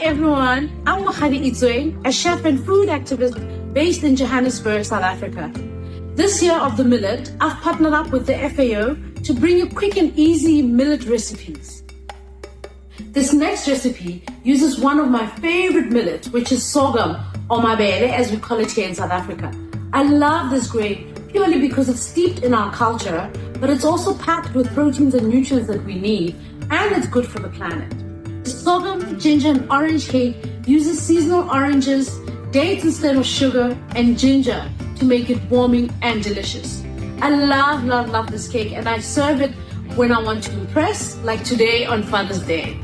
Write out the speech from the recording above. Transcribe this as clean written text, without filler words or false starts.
everyone, I'm Mokgadi Icveng, a chef and food activist based in Johannesburg, South Africa. This year of the millet, I've partnered up with the FAO to bring you quick and easy millet recipes. This next recipe uses one of my favorite millets, which is sorghum, or mabele as we call it here in South Africa. I love this grain purely because it's steeped in our culture, but it's also packed with proteins and nutrients that we need, and it's good for the planet. The sorghum, ginger, and orange cake uses seasonal oranges, dates instead of sugar, and ginger to make it warming and delicious. I love this cake, and I serve it when I want to impress, like today on Father's Day.